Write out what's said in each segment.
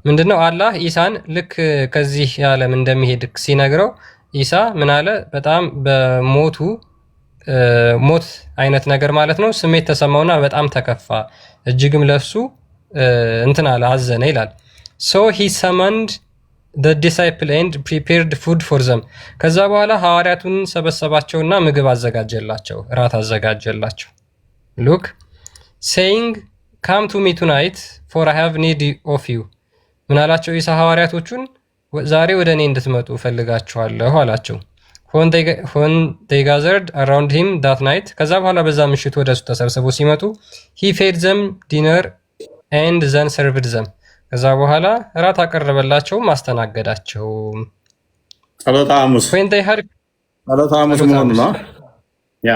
ምንድነው አላህ ኢሳን ልክ ከዚህ ዓለም እንደሚሄድ ሲነግረው ኢሳ ምን አለ? በጣም በሞቱ ሞት አይነት ነገር ማለት ነው ስሜት ተሰማውና በጣም ተከፋ፣ እጅግም ለሱ እንትን አለ አዘነ ይላል። ሶ ሂ ሰመንድ the disciple and prepared food for them። ከዛ በኋላ ሐዋርያቱን ሰበሰባቸውና ምግብ አዘጋጀላቸው፣ እራት አዘጋጀላቸው። ሉክ saying come to me tonight for I have need of you። ምን አላቸው ኢሳ ሐዋርያቶቹን? ዛሬ ወደ እኔ እንድትመጡ ፈልጋችኋለሁ አላቸው። when they gathered around him that night። ከዛ በኋላ በዛ ምሽት ወደሱ ተሰብስበው ሲመጡ he fed them dinner and then served them። ከዛ በኋላ እራት አቀረበላቸው፣ ማስተናገዳቸው። ጸሎተ ሐሙስ when they had ጸሎተ ሐሙስ መሆኑ ነው። ያ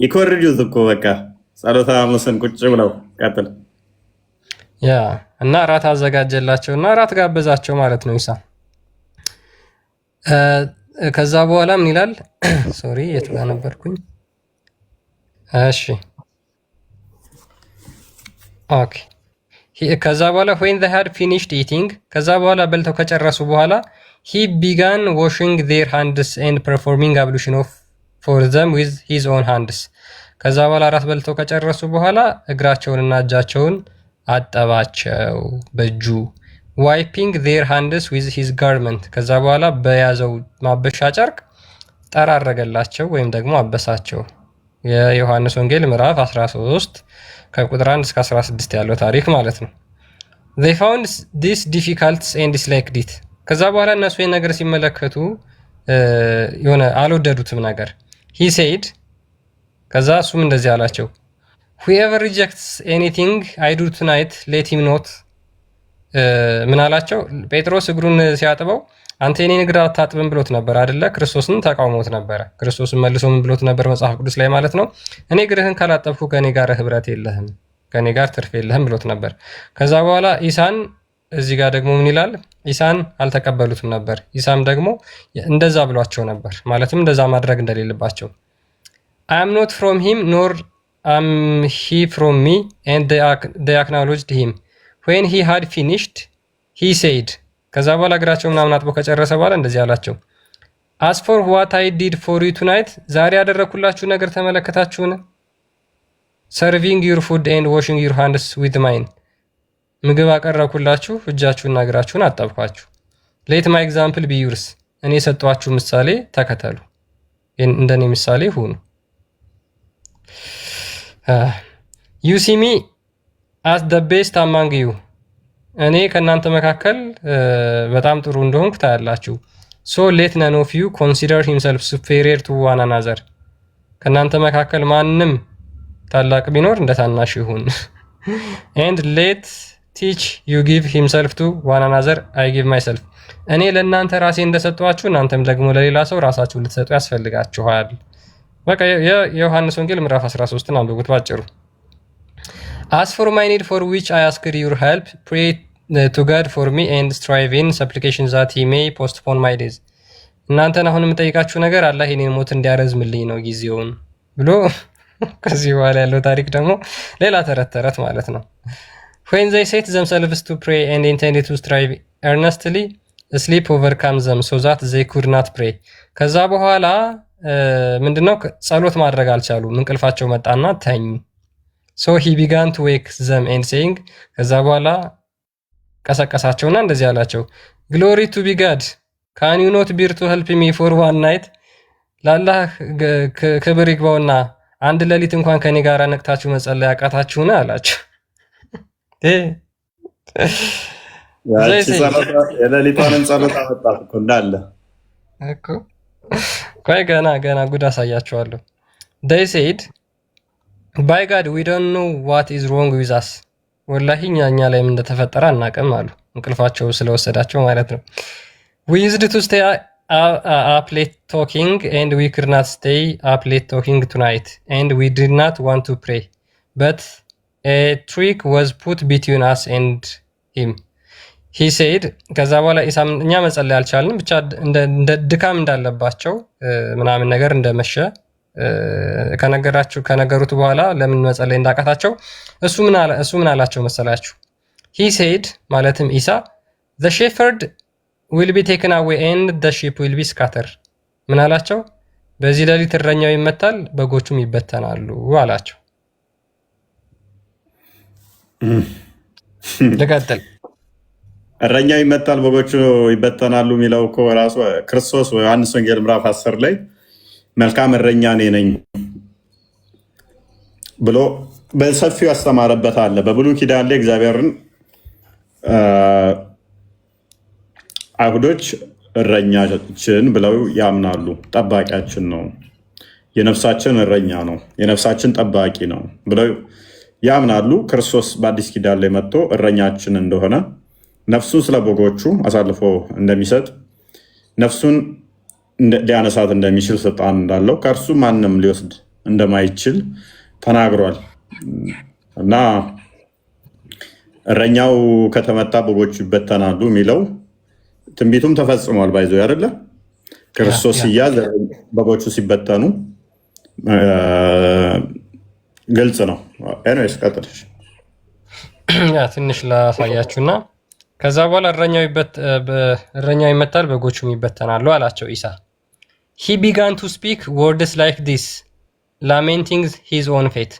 ይኮርጁት እኮ በቃ ጸሎተ ሐሙስን ቁጭ ብለው ቀጥል። ያ እና እራት አዘጋጀላቸውና እራት ጋበዛቸው ማለት ነው ኢሳ። ከዛ በኋላ ምን ይላል? ሶሪ የት ጋር ነበርኩኝ? እሺ ኦኬ። ከዛ በኋላ when they had finished eating ከዛ በኋላ በልተው ከጨረሱ በኋላ he began washing their hands and performing ablution for them with his own hands። ከዛ በኋላ እራት በልተው ከጨረሱ በኋላ እግራቸውንና እጃቸውን አጠባቸው በእጁ wiping their hands with his garment። ከዛ በኋላ በያዘው ማበሻ ጨርቅ ጠራረገላቸው ወይም ደግሞ አበሳቸው። የዮሐንስ ወንጌል ምዕራፍ 13 ከቁጥር 1 እስከ 16 ያለው ታሪክ ማለት ነው። they found this difficult and disliked it። ከዛ በኋላ እነሱ ይሄን ነገር ሲመለከቱ የሆነ አልወደዱትም ነገር። he said ከዛ እሱም እንደዚህ አላቸው whoever rejects anything I do tonight let him not። ምን አላቸው? ጴጥሮስ እግሩን ሲያጥበው አንተ የኔን እግር አታጥብም ብሎት ነበር አይደለ? ክርስቶስን ተቃውሞት ነበረ። ክርስቶስን መልሶ ምን ብሎት ነበር መጽሐፍ ቅዱስ ላይ ማለት ነው? እኔ እግርህን ካላጠብኩ ከኔ ጋር ህብረት የለህም፣ ከኔ ጋር ትርፍ የለህም ብሎት ነበር። ከዛ በኋላ ኢሳን እዚህ ጋር ደግሞ ምን ይላል? ኢሳን አልተቀበሉትም ነበር። ኢሳም ደግሞ እንደዛ ብሏቸው ነበር፣ ማለትም እንደዛ ማድረግ እንደሌለባቸው። I am not from him nor am he from me and they acknowledged him when he had finished he said። ከዛ በኋላ እግራቸው ምናምን አጥቦ ከጨረሰ በኋላ እንደዚህ አላቸው as for what I did for you tonight ዛሬ ያደረኩላችሁ ነገር ተመለከታችሁን? serving your food and washing your hands with mine። ምግብ አቀረብኩላችሁ፣ እጃችሁና እግራችሁን አጠብኳችሁ። let my example be yours። እኔ የሰጧችሁ ምሳሌ ተከተሉ፣ እንደኔ ምሳሌ ሁኑ። you see me as the best among you። እኔ ከእናንተ መካከል በጣም ጥሩ እንደሆንኩ ታያላችሁ። so let none of you consider himself superior to one another። ከእናንተ መካከል ማንም ታላቅ ቢኖር እንደ ታናሽ ይሁን። and let teach you give himself to one another I give myself። እኔ ለእናንተ ራሴ እንደሰጧችሁ እናንተም ደግሞ ለሌላ ሰው ራሳችሁ ልትሰጡ ያስፈልጋችኋል። በቃ የዮሐንስ ወንጌል ምዕራፍ 13ን አንብቡት ባጭሩ። as for my need for which I ask your help pray to God for me and strive in supplication that he may postpone my days። እናንተን አሁን የምጠይቃችሁ ነገር አላህ የኔን ሞት እንዲያረዝምልኝ ነው ጊዜውን ብሎ ከዚህ በኋላ ያለው ታሪክ ደግሞ ሌላ ተረት ማለት ነው። when they set themselves to pray and intended to strive earnestly sleep overcome them so that they could not pray። ከዛ በኋላ ምንድነው ጸሎት ማድረግ አልቻሉም፣ እንቅልፋቸው መጣና ተኙ። so he began to wake them and saying ከዛ በኋላ ቀሰቀሳቸውና እንደዚህ አላቸው glory to be God can you not bear to help me for one night። ለአላህ ክብር ይግባውና አንድ ሌሊት እንኳን ከኔ ጋር ነቅታችሁ መጸለይ አቃታችሁና አላቸው። የሌሊቷንም ጸሎት አመጣት እኮ እንዳለ እኮ። ቆይ ገና ጉድ አሳያችኋለሁ። they said by God we don't know what is wrong with us። ወላሂ እኛ ላይ ምን እንደተፈጠረ አናውቅም አሉ፣ እንቅልፋቸው ስለወሰዳቸው ማለት ነው። we used to stay up late talking and we could not stay up late talking tonight and we did not want to pray but a trick was put between us and him he said። ከዛ በኋላ ኢሳም እኛ መጸለይ አልቻልንም፣ ብቻ እንደ ድካም እንዳለባቸው ምናምን ነገር እንደመሸ ከነገሩት በኋላ ለምን መጸለይ እንዳቃታቸው እሱ ምን አላቸው መሰላችሁ? he said ማለትም ኢሳ the shepherd will be taken away and the sheep will be scattered ምን አላቸው? በዚህ ሌሊት እረኛው ይመታል በጎቹም ይበተናሉ አላቸው። ልቀጥል። እረኛው ይመታል በጎቹ ይበተናሉ የሚለው እኮ ራሱ ክርስቶስ ዮሐንስ ወንጌል ምዕራፍ 10 ላይ መልካም እረኛ እኔ ነኝ ብሎ በሰፊው ያስተማረበት አለ። በብሉይ ኪዳን ላይ እግዚአብሔርን አይሁዶች እረኛችን ብለው ያምናሉ። ጠባቂያችን ነው፣ የነፍሳችን እረኛ ነው፣ የነፍሳችን ጠባቂ ነው ብለው ያምናሉ። ክርስቶስ በአዲስ ኪዳን ላይ መጥቶ እረኛችን እንደሆነ ነፍሱን ስለ በጎቹ አሳልፎ እንደሚሰጥ ነፍሱን ሊያነሳት እንደሚችል ስልጣን እንዳለው ከእርሱ ማንም ሊወስድ እንደማይችል ተናግሯል እና እረኛው ከተመታ በጎቹ ይበተናሉ የሚለው ትንቢቱም ተፈጽሟል። ባይዞ አይደለ? ክርስቶስ ሲያዝ በጎቹ ሲበተኑ ግልጽ ነው። ኤኒዌይስ ቀጥልሽ። ትንሽ ላሳያችሁና ከዛ በኋላ እረኛው ይመታል በጎቹም ይበተናሉ አላቸው ኢሳ። he began to speak words like this lamenting his own fate።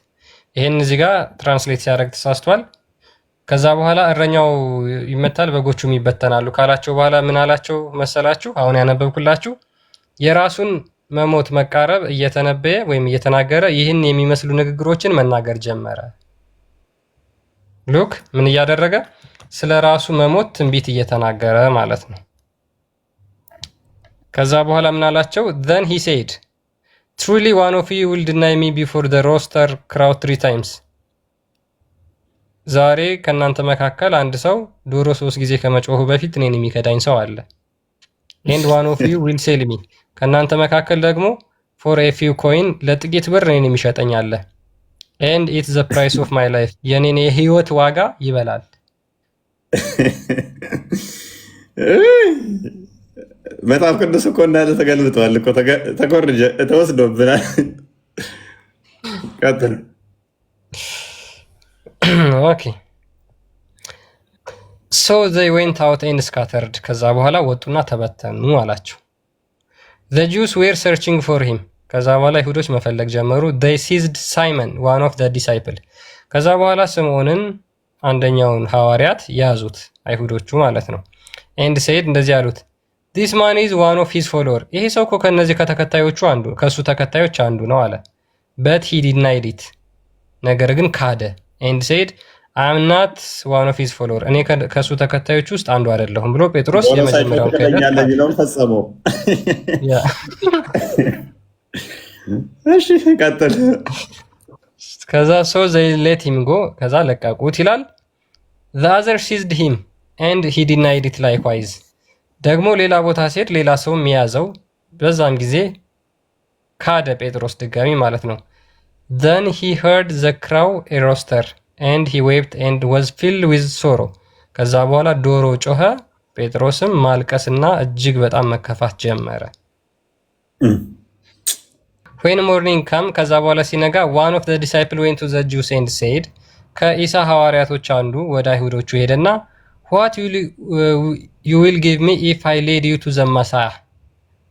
ይሄን እዚህ ጋር ትራንስሌት ሲያደርግ ተሳስቷል። ከዛ በኋላ እረኛው ይመታል በጎቹም ይበተናሉ ካላቸው በኋላ ምን አላቸው መሰላችሁ? አሁን ያነበብኩላችሁ የራሱን መሞት መቃረብ እየተነበየ ወይም እየተናገረ ይህን የሚመስሉ ንግግሮችን መናገር ጀመረ። ሉክ ምን እያደረገ ስለ ራሱ መሞት ትንቢት እየተናገረ ማለት ነው። ከዛ በኋላ ምን አላቸው? then he said truly one of you will deny me before the rooster crows 3 times። ዛሬ ከናንተ መካከል አንድ ሰው ዶሮ 3 ጊዜ ከመጮሁ በፊት እኔን የሚከዳኝ ሰው አለ። and one of you will sell me። ከናንተ መካከል ደግሞ for a few coin ለጥቂት ብር እኔን የሚሸጠኝ አለ። and it's the price of my life የኔን የህይወት ዋጋ ይበላል። መጽሐፍ ቅዱስ እኮ እንዳለ ተገልብጠዋል እኮ ተኮርጀ ተወስዶብናል። ቀጥል። ኦኬ so they went out and scattered። ከዛ በኋላ ወጡና ተበተኑ አላቸው። the Jews were searching for him። ከዛ በኋላ ይሁዶች መፈለግ ጀመሩ። they seized Simon one of the disciples። ከዛ በኋላ ስምዖንን አንደኛውን ሐዋርያት ያዙት አይሁዶቹ ማለት ነው። and said እንደዚህ አሉት this man is one of his followers። ይሄ ሰው እኮ ከነዚህ ከተከታዮቹ አንዱ ከሱ ተከታዮች አንዱ ነው አለ። but he denied it ነገር ግን ካደ። and said I am not one of his followers እኔ ከሱ ተከታዮች ውስጥ አንዱ አይደለሁም ብሎ ጴጥሮስ የመጀመሪያው ፈጸመው። እሺ ቀጥል። ከዛ ሰው they let him go ከዛ ለቀቁት ይላል። the other seized him and he denied it likewise። ደግሞ ሌላ ቦታ ሲሄድ ሌላ ሰው የሚያዘው በዛም ጊዜ ካደ ጴጥሮስ ድጋሚ ማለት ነው። then he heard the crow a rooster and he wept and was filled with sorrow። ከዛ በኋላ ዶሮ ጮኸ፣ ጴጥሮስም ማልቀስና እጅግ በጣም መከፋት ጀመረ። when morning came ከዛ በኋላ ሲነጋ one of the disciples went to the Jews and said ከኢሳ ሐዋርያቶች አንዱ ወደ አይሁዶቹ ሄደና what you will give me if I lead you to the Messiah።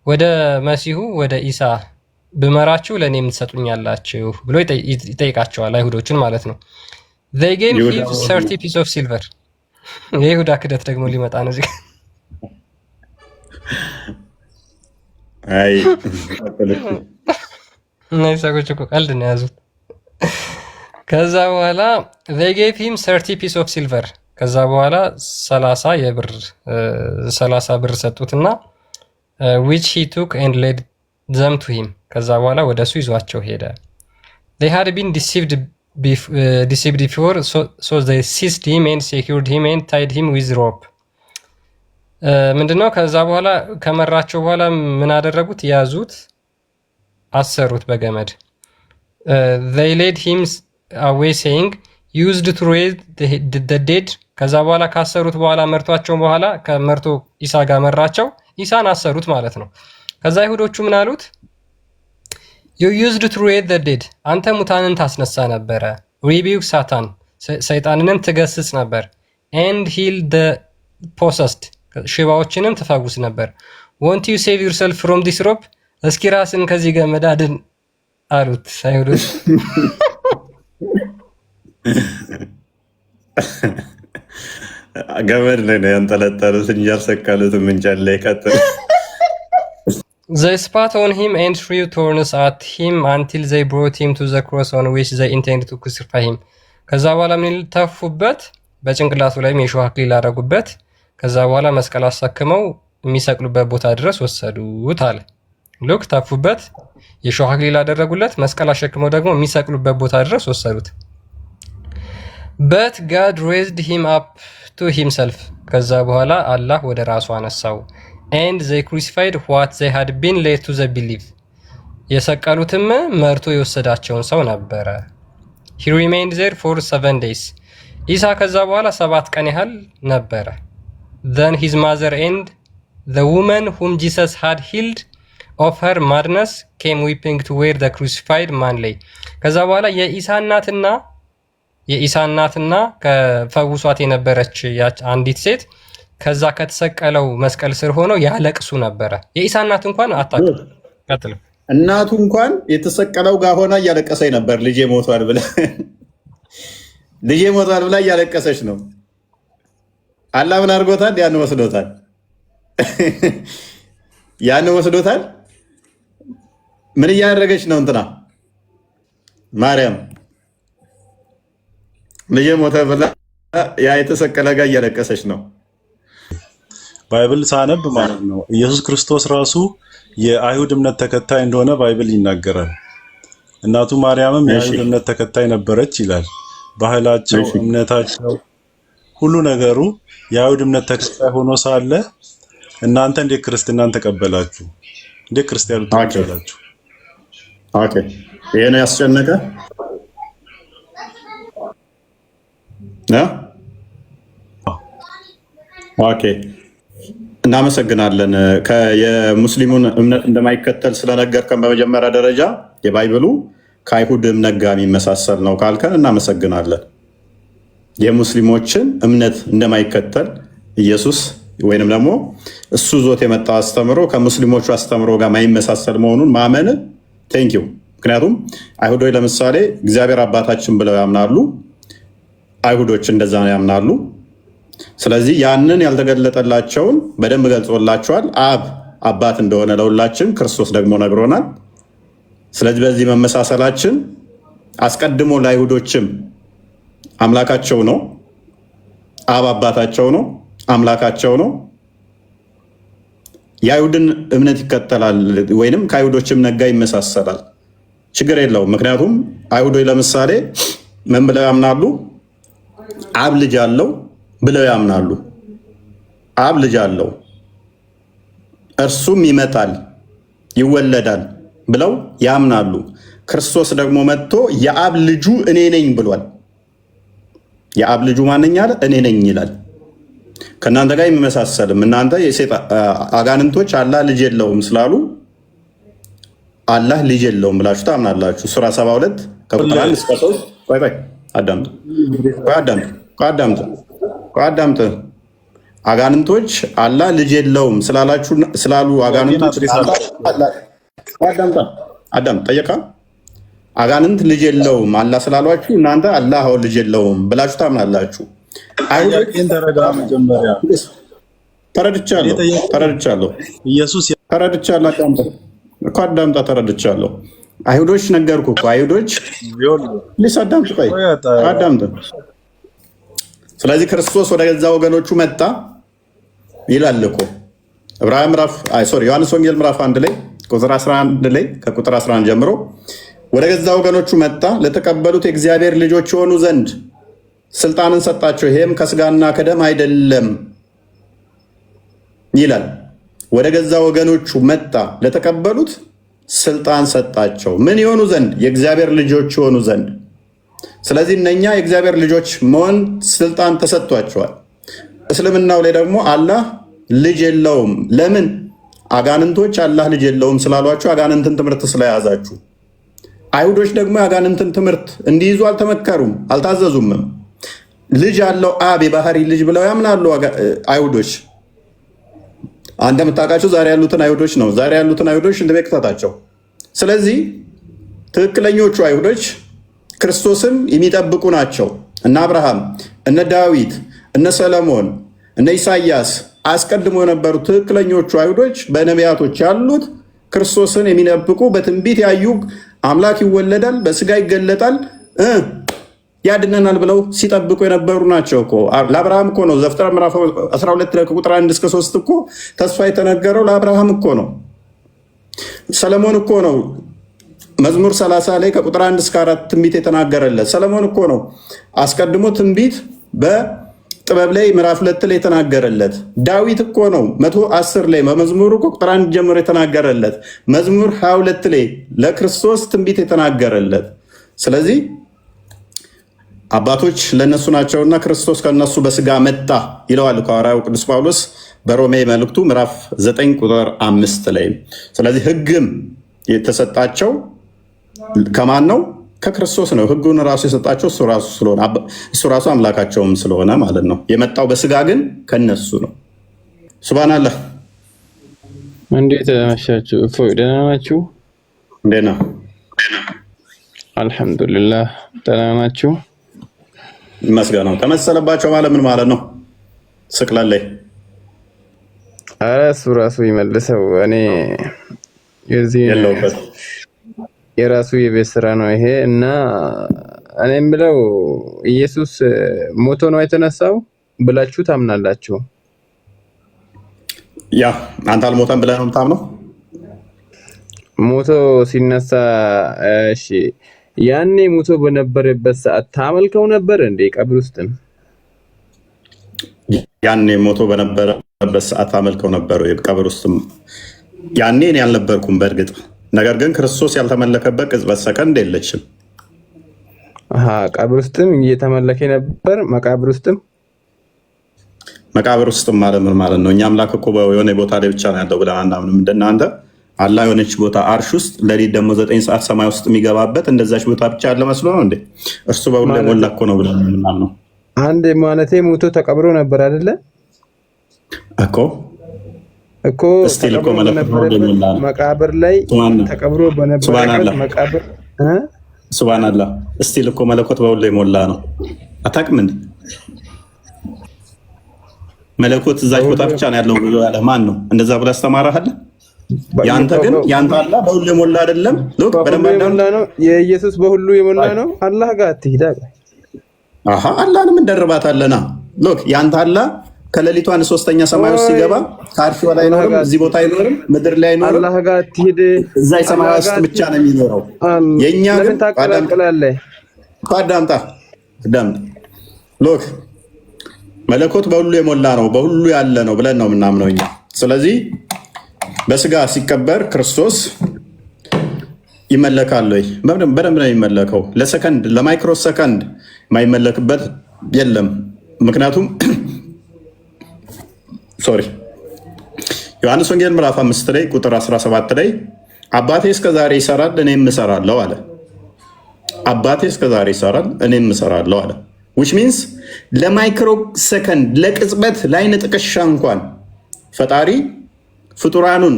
ወደ መሲሁ ወደ ኢሳ ብመራችሁ ለኔ የምትሰጡኛላችሁ ብሎ ይጠይቃቸዋል አይሁዶችን ማለት ነው። they gave him 30 pieces of silver። የይሁዳ ክደት ደግሞ ሊመጣ ነው እዚህ። አይ እነዚህ ሰዎች እኮ ቀልድ ነው ያዙት። ከዛ በኋላ they gave him 30 pieces of silver ከዛ በኋላ 30 ብር ሰጡትና which he took and led them to him ከዛ በኋላ ወደሱ ይዟቸው ሄደ። they had been deceived before so they seized him and secured him and tied him with rope። ምንድነው ከዛ በኋላ ከመራቸው በኋላ ምን አደረጉት? ያዙት፣ አሰሩት በገመድ። they led him away saying used to raise the dead። ከዛ በኋላ ካሰሩት በኋላ መርቷቸው በኋላ ከመርቶ ኢሳ ጋር መራቸው። ኢሳን አሰሩት ማለት ነው። ከዛ አይሁዶቹ ምን አሉት? you used to raise the dead አንተ ሙታንን ታስነሳ ነበረ። rebuke ሳታን ሰይጣንንም ትገስጽ ነበር። and heal the possessed ሽባዎችንም ትፈውስ ነበር። want you save yourself from this rope እስኪ ራስን ከዚህ ገመድ አድን አሉት አይሁዶች። ገመድ ላይ ነው ያንጠለጠሉት እንጂ አልሰቀሉትም እንጨት ላይ ቀጥል። They spat on him and threw thorns at him until they brought him to the cross on which they intended to crucify him. ከዛ በኋላ ምን ተፉበት? በጭንቅላቱ ላይም የሾህ አክሊል አደረጉበት። ከዛ በኋላ መስቀል አሳክመው የሚሰቅሉበት ቦታ ድረስ ወሰዱት አለ። ሉክ ተፉበት፣ የሾህ አክሊል አደረጉለት፣ መስቀል አሸክመው ደግሞ የሚሰቅሉበት ቦታ ድረስ ወሰዱት። But God raised him up to himself. ከዛ በኋላ አላህ ወደ ራሱ አነሳው። And they crucified what they had been led to the belief. የሰቀሉትም መርቶ የወሰዳቸውን ሰው ነበረ። He remained there for 7 days. ኢሳ ከዛ በኋላ 7 ቀን ያህል ነበረ። Then his mother and the woman whom Jesus had healed of her madness came weeping to where the crucified man lay. ከዛ በኋላ የኢሳ እናትና ከፈውሷት የነበረች አንዲት ሴት ከዛ ከተሰቀለው መስቀል ስር ሆነው ያለቅሱ ነበረ። የኢሳ እናት እንኳን አታውቅም። ቀጥል። እናቱ እንኳን የተሰቀለው ጋር ሆና እያለቀሰች ነበር። ልጄ ሞቷል ብላ እያለቀሰች ነው። አላህ ምን አድርጎታል? ያን ወስዶታል። ምን እያደረገች ነው? እንትና ማርያም ልጄ ሞተ ብላ ያ የተሰቀለ ጋር እያለቀሰች ነው። ባይብል ሳነብ ማለት ነው ኢየሱስ ክርስቶስ ራሱ የአይሁድ እምነት ተከታይ እንደሆነ ባይብል ይናገራል። እናቱ ማርያምም የአይሁድ እምነት ተከታይ ነበረች ይላል። ባህላቸው፣ እምነታቸው፣ ሁሉ ነገሩ የአይሁድ እምነት ተከታይ ሆኖ ሳለ እናንተ እንዴት ክርስትናን ተቀበላችሁ? እንዴት ክርስቲያኑ ተቀበላችሁ? ኦኬ ይሄ ነው ያስጨነቀ ነው። ኦኬ እናመሰግናለን። የሙስሊሙን እምነት እንደማይከተል ስለነገርከን በመጀመሪያ ደረጃ የባይብሉ ከአይሁድ እምነት ጋር የሚመሳሰል ነው ካልከን እናመሰግናለን። የሙስሊሞችን እምነት እንደማይከተል ኢየሱስ ወይንም ደግሞ እሱ ዞት የመጣው አስተምሮ ከሙስሊሞቹ አስተምሮ ጋር ማይመሳሰል መሆኑን ማመን ቴንኪው። ምክንያቱም አይሁዶች ለምሳሌ እግዚአብሔር አባታችን ብለው ያምናሉ። አይሁዶች እንደዛ ያምናሉ። ስለዚህ ያንን ያልተገለጠላቸውን በደንብ ገልጾላቸዋል። አብ አባት እንደሆነ ለሁላችን ክርስቶስ ደግሞ ነግሮናል። ስለዚህ በዚህ መመሳሰላችን አስቀድሞ ለአይሁዶችም አምላካቸው ነው፣ አብ አባታቸው ነው፣ አምላካቸው ነው። የአይሁድን እምነት ይከተላል ወይንም ከአይሁዶች እምነት ጋር ይመሳሰላል። ችግር የለውም። ምክንያቱም አይሁዶች ለምሳሌ ምን ብለው ያምናሉ? አብ ልጅ አለው ብለው ያምናሉ። አብ ልጅ አለው እርሱም ይመጣል ይወለዳል ብለው ያምናሉ። ክርስቶስ ደግሞ መጥቶ የአብ ልጁ እኔ ነኝ ብሏል። የአብ ልጁ ማንኛ አለ? እኔ ነኝ ይላል። ከእናንተ ጋር የሚመሳሰልም እናንተ አጋንንቶች አላህ ልጅ የለውም ስላሉ አላህ ልጅ የለውም ብላችሁ ታምናላችሁ። ሱራ 72 ከቁጥር 1 እስከ 3 አዳምጥ። አጋንንቶች አላህ ልጅ የለውም ስላሉ አጋንንቶች አዳም ጠየቃ። አጋንንት ልጅ የለውም አላህ ስላሏችሁ እናንተ አላህ ልጅ የለውም ብላችሁ ታምናላችሁ። ተረድቻለሁ። ተረድቻለሁ። አይሁዶች ነገርኩ እኮ አይሁዶች አዳምጥ። ስለዚህ ክርስቶስ ወደ ገዛ ወገኖቹ መጣ ይላል እኮ ዮሐንስ ወንጌል ምዕራፍ 1 ላይ ቁጥር 11 ላይ ከቁጥር 11 ጀምሮ ወደ ገዛ ወገኖቹ መጣ፣ ለተቀበሉት የእግዚአብሔር ልጆች የሆኑ ዘንድ ስልጣንን ሰጣቸው፣ ይሄም ከስጋና ከደም አይደለም ይላል። ወደ ገዛ ወገኖቹ መጣ፣ ለተቀበሉት ስልጣን ሰጣቸው። ምን የሆኑ ዘንድ? የእግዚአብሔር ልጆች የሆኑ ዘንድ። ስለዚህ እነኛ የእግዚአብሔር ልጆች መሆን ስልጣን ተሰጥቷቸዋል። እስልምናው ላይ ደግሞ አላህ ልጅ የለውም። ለምን? አጋንንቶች አላህ ልጅ የለውም ስላሏችሁ አጋንንትን ትምህርት ስለያዛችሁ። አይሁዶች ደግሞ የአጋንንትን ትምህርት እንዲይዙ አልተመከሩም፣ አልታዘዙምም። ልጅ አለው አብ የባህሪ ልጅ ብለው ያምናሉ አይሁዶች። አንተ የምታውቃቸው ዛሬ ያሉትን አይሁዶች ነው። ዛሬ ያሉትን አይሁዶች እንደ ቤክታታቸው። ስለዚህ ትክክለኞቹ አይሁዶች ክርስቶስን የሚጠብቁ ናቸው። እነ አብርሃም፣ እነ ዳዊት፣ እነ ሰለሞን፣ እነ ኢሳያስ አስቀድሞ የነበሩ ትክክለኞቹ አይሁዶች በነቢያቶች ያሉት ክርስቶስን የሚጠብቁ በትንቢት ያዩ አምላክ ይወለዳል፣ በስጋ ይገለጣል፣ ያድነናል ብለው ሲጠብቁ የነበሩ ናቸው እኮ። ለአብርሃም እኮ ነው ዘፍጥረት ምዕራፍ 12 ቁጥር 1 እስከ 3 እኮ ተስፋ የተነገረው ለአብርሃም እኮ ነው። ሰለሞን እኮ ነው መዝሙር 30 ላይ ከቁጥር 1 እስከ 4 ትንቢት የተናገረለት። ሰለሞን እኮ ነው አስቀድሞ ትንቢት በጥበብ ላይ ምዕራፍ 2 ላይ የተናገረለት። ዳዊት እኮ ነው 110 ላይ በመዝሙሩ ቁጥር 1 ጀምሮ የተናገረለት። መዝሙር 22 ላይ ለክርስቶስ ትንቢት የተናገረለት። ስለዚህ አባቶች ለነሱ ናቸውና ክርስቶስ ከነሱ በስጋ መጣ ይለዋል ሐዋርያው ቅዱስ ጳውሎስ በሮሜ መልእክቱ ምዕራፍ 9 ቁጥር 5 ላይ። ስለዚህ ሕግም የተሰጣቸው ከማን ነው? ከክርስቶስ ነው። ሕጉን ራሱ የሰጣቸው እሱ ራሱ አምላካቸውም ስለሆነ ማለት ነው። የመጣው በስጋ ግን ከነሱ ነው። ሱብሃንአላህ። እንዴት አመሻችሁ? እፎይ ደህና ናችሁ? እንዴት ነው? አልሐምዱሊላህ ደህና ናችሁ? ይመስገነው። ተመሰለባቸው ማለት ምን ማለት ነው? ስቅለት ላይ ኧረ እሱ ራሱ ይመልሰው። እኔ የዚህ የራሱ የቤት ስራ ነው ይሄ። እና እኔ የምለው ኢየሱስ ሞቶ ነው የተነሳው ብላችሁ ታምናላችሁ? ያ አንተ አልሞተም ብለህ ነው የምታምነው? ሞቶ ሲነሳ እሺ፣ ያኔ ሞቶ በነበረበት ሰዓት ታመልከው ነበር እንዴ? ቀብር ውስጥም ያኔ ሞቶ በነበረበት ሰዓት ታመልከው ነበር? ቀብር ውስጥም ያኔ እኔ አልነበርኩም በእርግጥ። ነገር ግን ክርስቶስ ያልተመለከበት ቅጽበት ሰከንድ የለችም። ቀብር ውስጥም እየተመለከ ነበር። መቃብር ውስጥም ማለት ምን ማለት ነው? እኛ አምላክ እኮ የሆነ ቦታ ላይ ብቻ ነው ያለው ብለን አናምንም። እንደናንተ አላህ የሆነች ቦታ አርሽ ውስጥ ለሊት ደግሞ 9 ሰዓት ሰማይ ውስጥ የሚገባበት እንደዛች ቦታ ብቻ ያለ መስሎ ነው እንዴ? እርሱ በሁሉ የሞላ እኮ ነው ብለን የምናምነው። አንድ ማለቴ ሞቶ ተቀብሮ ነበር አይደለ እኮ እስቲል እኮ መቃብር ላይ ተቀብሮ በነበረበት መቃብር ሱብሃንአላህ። እስቲል እኮ መለኮት በሁሉ የሞላ ነው። አታውቅም እንዴ? መለኮት እዛች ቦታ ብቻ ነው ያለው ብሎ ያለ ማን ነው? እንደዛ ብሎ ያስተማረህ አለ? ያንተ ግን ያንተ አላህ በሁሉ የሞላ አይደለም። ሉክ በደንብ ነው። የኢየሱስ በሁሉ የሞላ ነው። አላህ ጋር አትሂድ። አላህንም እንደርባታለና ሉክ ያንተ አላህ ከሌሊቱ 1/3 ሰማይ ውስጥ ሲገባ ከአርሹ ላይ አይኖርም፣ እዚህ ቦታ አይኖርም፣ ምድር ላይ አይኖርም። አላህ ጋር አትሂድ። እዛ ሰማይ ውስጥ ብቻ ነው የሚኖረው። የኛ ግን ታቀላቅላለህ። አዳምጣ ሉክ መለኮት በሁሉ የሞላ ነው፣ በሁሉ ያለ ነው ብለን ነው የምናምነው እኛ። ስለዚህ በስጋ ሲቀበር ክርስቶስ ይመለካል ወይ? በደንብ ነው የሚመለከው። ለሰከንድ ለማይክሮ ሰከንድ የማይመለክበት የለም። ምክንያቱም ዮሐንስ ወንጌል ምዕራፍ 5 ላይ ቁጥር 17 ላይ አባቴ እስከዛሬ ይሰራል እኔም እሰራለሁ አለ። አባቴ እስከዛሬ ይሰራል እኔም እሰራለሁ አለ። which means ለማይክሮ ሰከንድ ለቅጽበት ለአይነ ጥቅሻ እንኳን ፈጣሪ ፍጡራኑን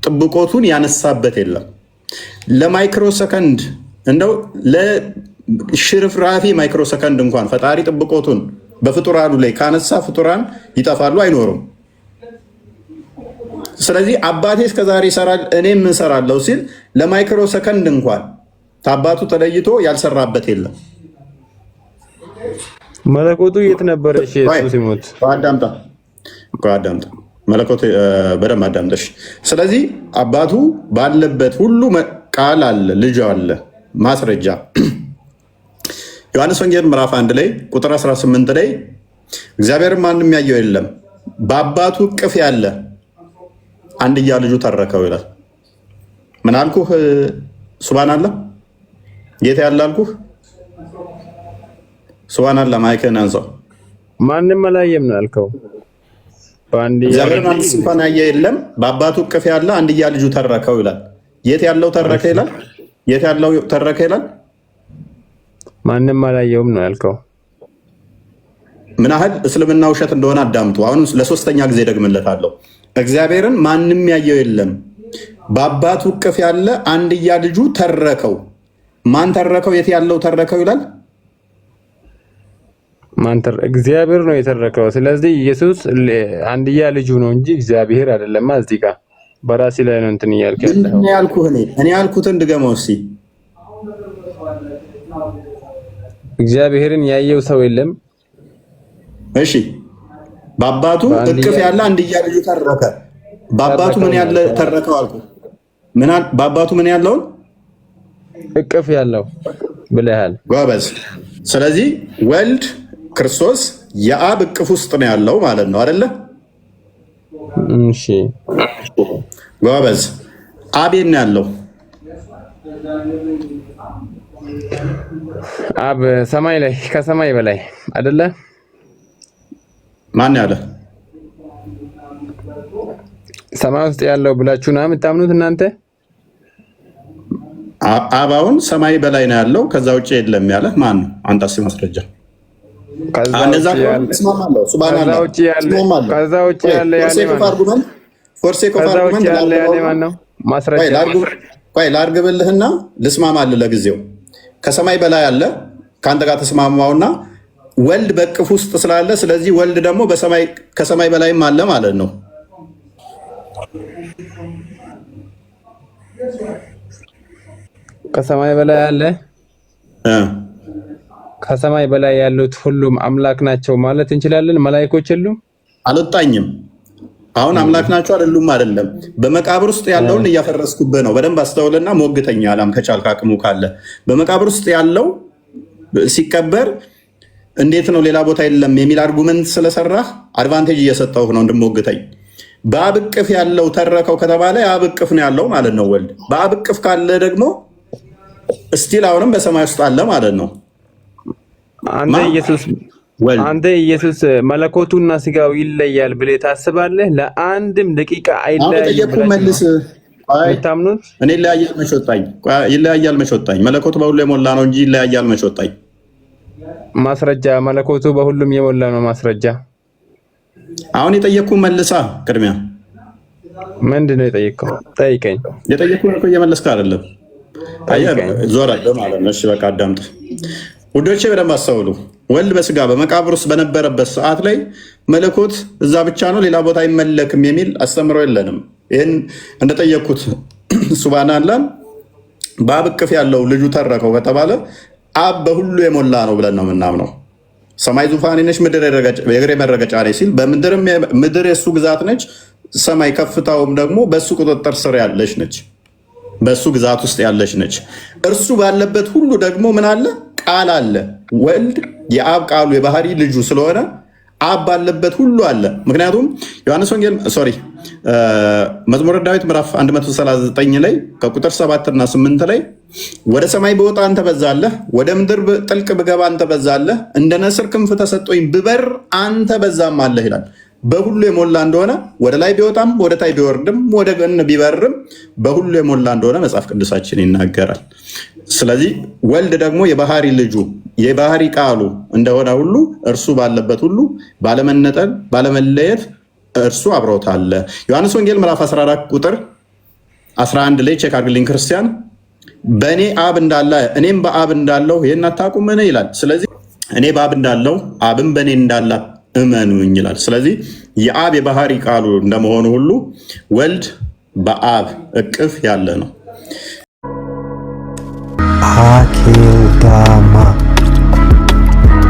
ጥብቆቱን ያነሳበት የለም። ለማይክሮ ሰከንድ እንደው ለሽርፍራፊ ማይክሮ ሰከንድ እንኳን ፈጣሪ ጥብቆቱን በፍጡራኑ ላይ ካነሳ ፍጡራን ይጠፋሉ፣ አይኖሩም። ስለዚህ አባቴ እስከዛሬ ይሰራል እኔም እሰራለሁ ሲል ለማይክሮ ሰከንድ እንኳን ታባቱ ተለይቶ ያልሰራበት የለም። መለኮቱ የት ነበር? እሺ ኢየሱስ ሲሞት አዳምጣ መለኮት በደንብ አዳምጠሽ። ስለዚህ አባቱ ባለበት ሁሉ ቃል አለ፣ ልጅ አለ። ማስረጃ ዮሐንስ ወንጌል ምዕራፍ 1 ላይ ቁጥር 18 ላይ እግዚአብሔር ማንም ያየው የለም በአባቱ እቅፍ ያለ አንድያ ልጁ ተረከው ይላል። ምን አልኩህ? ሱብሃንአላህ ጌታ ያለ አልኩህ። ሱብሃንአላህ ማይከን አንሳው። ማንም አላየም ነው ያልከው። እግዚአብሔር ማንስ እንኳን ያየ የለም በአባቱ እቅፍ ያለ አንድያ ልጁ ተረከው ይላል። የት ያለው ተረከ ይላል? የት ያለው ተረከ ይላል? ማንም አላየውም ነው ያልከው። ምን ያህል እስልምና ውሸት እንደሆነ አዳምጡ። አሁን ለሶስተኛ ጊዜ ደግምለታለሁ። እግዚአብሔርን ማንም ያየው የለም፣ በአባቱ እቅፍ ያለ አንድያ ልጁ ተረከው። ማን ተረከው? የት ያለው ተረከው ይላል? እግዚአብሔር ነው የተረከው። ስለዚህ ኢየሱስ አንድያ ልጁ ነው እንጂ እግዚአብሔር አይደለም። እዚህ ጋር በራሲ ላይ ነው እንትን እያልክ ያለው። እኔ ያልኩትን ድገመው እስኪ። እግዚአብሔርን ያየው ሰው የለም። እሺ፣ በአባቱ እቅፍ ያለ አንድያ ልጁ ተረከ። በአባቱ ምን ያለ ተረከው አልኩ? በአባቱ ምን ያለውን እቅፍ ያለው ብለሃል። ጎበዝ። ስለዚህ ወልድ ክርስቶስ የአብ እቅፍ ውስጥ ነው ያለው ማለት ነው አይደለ? እሺ፣ ጎበዝ። አብ የት ነው ያለው? አብ ሰማይ ላይ፣ ከሰማይ በላይ አይደለ? ማን ያለ? ሰማይ ውስጥ ያለው ብላችሁ ነው የምታምኑት እናንተ? አባውን ሰማይ በላይ ነው ያለው፣ ከዛ ውጭ የለም ያለ ማን ነው? አንተስ ማስረጃ? ከዛ ውጭ ያለ ማን ነው? ማስረጃ ላርግብልህና ልስማማልህ ለጊዜው። ከሰማይ በላይ አለ፣ ከአንተ ጋር ተስማማውና ወልድ በቅፍ ውስጥ ስላለ፣ ስለዚህ ወልድ ደግሞ ከሰማይ በላይም አለ ማለት ነው። ከሰማይ በላይ አለ። ከሰማይ በላይ ያሉት ሁሉም አምላክ ናቸው ማለት እንችላለን? መላእክቶች የሉም? አልወጣኝም። አሁን አምላክ ናቸው አይደሉም? አይደለም። በመቃብር ውስጥ ያለውን እያፈረስኩብህ ነው። በደንብ አስተውልና ሞግተኛ አላም ከቻልክ አቅሙ ካለ በመቃብር ውስጥ ያለው ሲቀበር እንዴት ነው ሌላ ቦታ የለም የሚል አርጉመንት ስለሰራህ አድቫንቴጅ እየሰጠሁህ ነው እንድሞግተኝ። በአብ እቅፍ ያለው ተረከው ከተባለ የአብ እቅፍ ነው ያለው ማለት ነው ወልድ። በአብ እቅፍ ካለ ደግሞ እስቲል አሁንም በሰማይ ውስጥ አለ ማለት ነው። አንተ ኢየሱስ መለኮቱና ስጋው ይለያል ብለህ ታስባለህ? ለአንድም ደቂቃ አይለያይም መልስ። የምታምኑት? እኔ ይለያያል መች ወጣኝ? መለኮቱ በሁሉ የሞላ ነው እንጂ ይለያያል መች ወጣኝ? ማስረጃ። መለኮቱ በሁሉም የሞላ ነው። ማስረጃ። አሁን የጠየቅኩህ መልሳ። ቅድሚያ ምንድን ነው የጠየቅከው? ጠይቀኝ። የጠየቅኩህ እኮ እየመለስክ አይደለም። ዞር አለ ማለት ነው። እሺ በቃ አዳምጥ ውዶቼ፣ በደንብ አስተውሉ። ወልድ በስጋ በመቃብር ውስጥ በነበረበት ሰዓት ላይ መለኮት እዛ ብቻ ነው ሌላ ቦታ አይመለክም የሚል አስተምሮ የለንም። ይህን እንደጠየቅኩት ሱባና አላን በአብ እቅፍ ያለው ልጁ ተረከው ከተባለ አብ በሁሉ የሞላ ነው ብለን ነው የምናምነው። ሰማይ ዙፋኔ ነች፣ ምድር የእግሬ መረገጫ ነች ሲል ምድር የእሱ ግዛት ነች፣ ሰማይ ከፍታውም ደግሞ በእሱ ቁጥጥር ስር ያለች ነች፣ በእሱ ግዛት ውስጥ ያለች ነች። እርሱ ባለበት ሁሉ ደግሞ ምን አለ? ቃል አለ። ወልድ የአብ ቃሉ የባህሪ ልጁ ስለሆነ አብ ባለበት ሁሉ አለ። ምክንያቱም ዮሐንስ ወንጌል መዝሙረ ዳዊት ምዕራፍ 139 ላይ ከቁጥር 7 እና 8 ላይ ወደ ሰማይ ብወጣ አንተ በዛለህ፣ ወደ ምድር ጥልቅ ብገባ አንተ በዛለህ፣ እንደ ነስር ክንፍ ተሰጠኝ ብበር አንተ በዛም አለህ ይላል። በሁሉ የሞላ እንደሆነ ወደ ላይ ቢወጣም ወደ ታይ ቢወርድም ወደ ጎን ቢበርም በሁሉ የሞላ እንደሆነ መጽሐፍ ቅዱሳችን ይናገራል። ስለዚህ ወልድ ደግሞ የባህሪ ልጁ የባህሪ ቃሉ እንደሆነ ሁሉ እርሱ ባለበት ሁሉ ባለመነጠል ባለመለየት እርሱ አብሮት አለ። ዮሐንስ ወንጌል ምዕራፍ 14 ቁጥር 11 ላይ ቼክ አድርግልኝ ክርስቲያን። በእኔ አብ እንዳለ እኔም በአብ እንዳለው ይህን አታውቁምን ይላል። ስለዚህ እኔ በአብ እንዳለው አብም በእኔ እንዳለ እመኑኝ ይላል። ስለዚህ የአብ የባህሪ ቃሉ እንደመሆኑ ሁሉ ወልድ በአብ እቅፍ ያለ ነው።